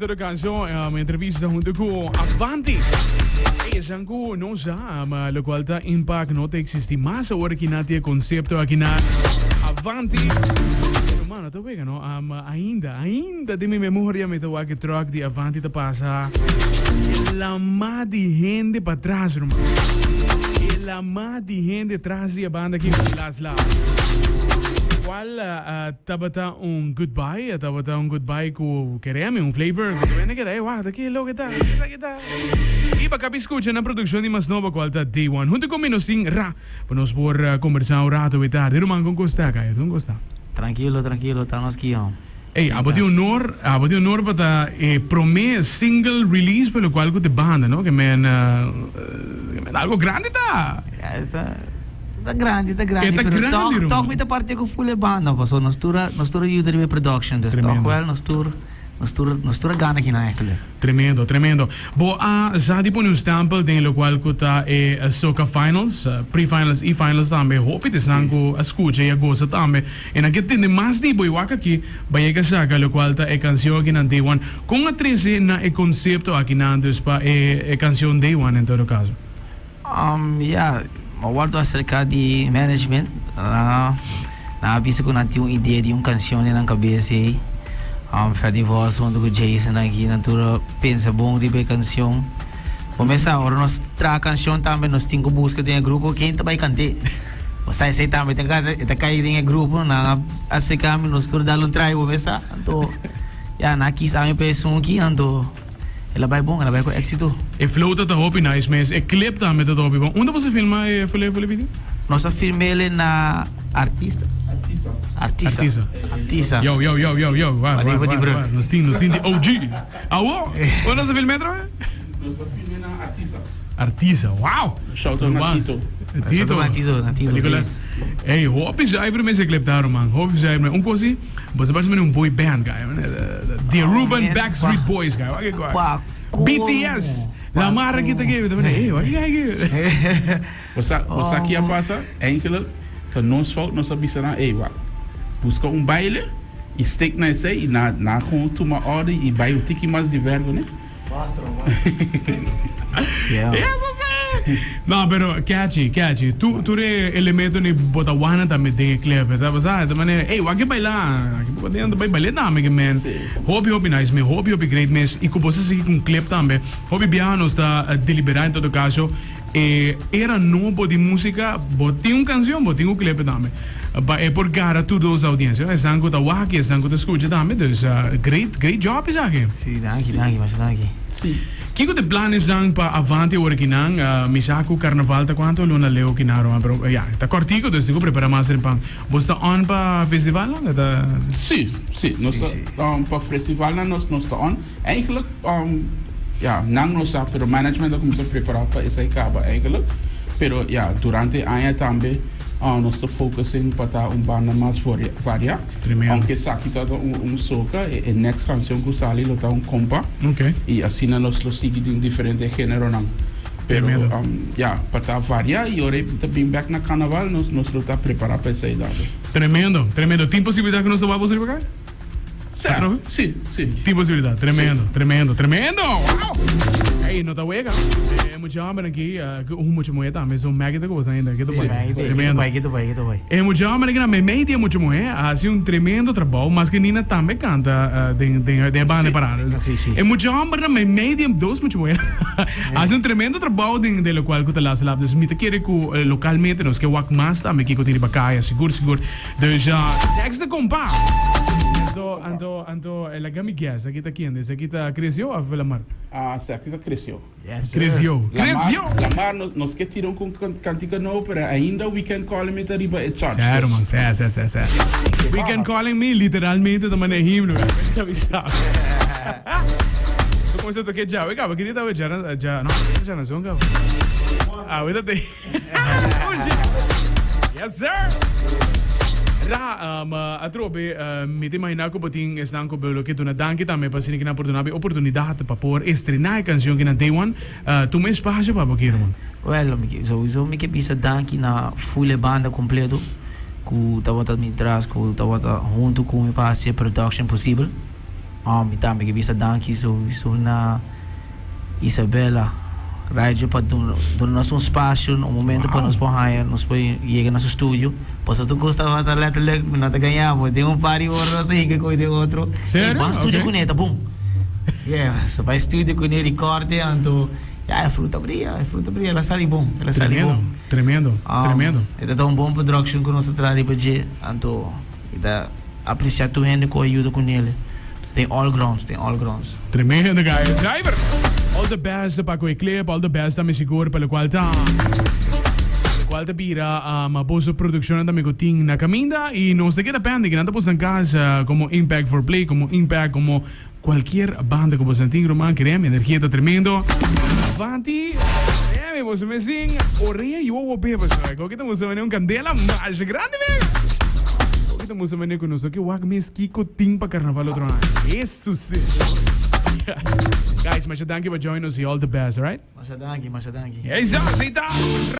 toda canção, uma entrevista junto com Avanti. E sangu não já, mas o qual tá impact não existe mais agora que não tem conceito aqui na Avanti. Mano, tô vendo, não? Ainda de minha memória me tô aqui troca de Avanti tá passa. La má de gente para trás, irmão. La má de gente atrás da banda aqui lá. Qual tabata goodbye? Tabata goodbye com quereme, flavor. Vem que daí, uau, daqui logo tá. E para que escuta na produção de mais nova qual tá Day One. Junto comigo sim, para nós por conversar rato e tarde. Irmão, como está, Caio? Como está? Tranquilo, estamos aqui, ó. Ei, abati honor para primeiro single release pelo qual que te banda, no? Que men algo grande tá. Tá grande. Tá grande, Toch met de parte com full banda, so nós tura ajuda de production, dus toch wel nós tura gana aqui na eigenlijk. Tremendo. Bo já tipo no stempel tem o qual que tá soca finals, pre-finals e finals também. Hope que sango escuta e gosta também. E na que tem mais de boi waka aqui, vai que saca o qual tá canção aqui na Day One. Com a 13 na conceito aqui na dus pa canção Day One em todo caso. Guardo acerca de management, na avisa que não tinha uma ideia de uma canção na cabeça. Fadi voz quando o Jason aqui na tura pensa bom de ver canção. Começa agora nós tra canção também nós temos que buscar de grupo quem também cante. Você sai também tem cair em grupo na acerca nós tura dar try começa. Então na quis a minha pessoa aqui ando. Ela vai bom, ela vai com êxito. E flow tá hopi nice, mas e clip também tá hopi bom. Onde você filma foi vídeo? Nós filmamos ele na Artisa. Yo. Vai. Nós temos de OG. Awo? Onde você filma, Nós filmamos na Artisa. Wow! Shout out na Tito. Hey, hoop is even mensen clip daar, man. Hoop is even een cozy. Maar ze met een boy band guy, man. The Ruben Backstreet Boys guy. BTS. La mara kita geven. Hey, wat kijk. Wat aqui a passa? Eigenlijk, van ons fout, nós sabemos hey, wat. Busca baile, e steek na esse, e na gewoon toe maar orde, e bij o tiki mas de vergo, né? Basta, No, pero catchy. Tu re elemento ni botawana também tem clip, tá passando? Da maneira, hey, wag bailar, aqui pode andar bailar também, man. Hobby nice, me hobby great, mas e como você seguir com clip também. Hobby piano está deliberado em todo caso. Era novo de música, botinha uma canção, botinha um clipe também. É por cara tudo as audiências. É sangue da waki, é sangue da escuta também. Dus great job is aqui. Sim, danke. Sim. Que que te planos são para Avanti original? Misaku Carnaval tá quanto luna leo kinaro, pero ya, tá cortico, dus digo prepara mais para. Você tá on para festival não? Tá. Sim. Nós para festival nós tá on. Eigenlijk não nós pero management como se preparar para essa acaba eigenlijk. Pero durante a ano também nós estamos focusando para banda mais variada. Aunque aqui está soca, e next canção que sale está compa. Okay. E assim nós seguimos em diferentes gêneros não. Pero para variar e agora também back na carnaval nós está preparado para essa idade. Tremendo. Tem possibilidade que nós vamos ir para cá? Sim. Tem possibilidade. Tremendo. Wow! Hey, não tá wega. É muito homem aqui, muito mulher também, são mega de coisa ainda, que tremendo. É muito homem aqui na meia muito mulher, assim tremendo trabalho, mas que Nina também canta de banda parada. É muito homem na meia dois muito mulher. Assim tremendo trabalho de lo qual que tá lá se lá, dus me te querer que localmente nós que walk mais também que continua bacaia, seguro. Dus next compa. Ando la gami guess, aqui tá quem? Esse aqui tá cresceu ou foi mar? Essa aqui tá cresceu. Yes. Cresceu. Lamar nós que tiram com cantiga não, pero ainda we can call me tariba e charge. Sério, man, sério. We can calling me literalmente da maneira himno. Tu começou a tocar já, oiga, porque dia tava já não são cá. Oida tem. Yes sir. Atrobe, me imaginar que botin estão com o que tu na danke também para sinignar oportunidade para por estrenar a canção que na Day One. Tu me espaço para boqueiro, mano. Well, sowieso me que bisa danke na full banda completo. Que tava me traz, que tava junto com me para ser production possível. Também que bisa danki so na Isabela. Rádio para do nosso espaço, no momento para nós porraia, nós põe chega nosso estúdio. Posso tu gostava de letterlijk, não te ganhamos, tem par de horas aí que coisa outro. Sério? Bom estúdio com ele, boom. So vai estúdio com ele, recorde, então é fruta fria, ela sai bom, Tremendo. É tão bom production que nós trabalhamos para dia, então apreciar tu gente com ajuda com ele. Tem all grounds. Tremendo, guys. Cyber! All the best para o clip, all the best também seguro para o qual tá pira a boa produção também que tem na caminha e nós te queda pending, nada por em casa como Impact for Play, como Impact, como qualquer banda que você tem, Roman, queremos, energia está tremendo. Avanti, você me sing, orei e o bebo, sabe? Que estamos fazendo candela mais grande, velho. Estamos a com nós que o Agmes Kiko tem para carnaval outro ano. Isso sim. Guys, mas thank you for joining us. All the best, alright? Mas danke. Exato,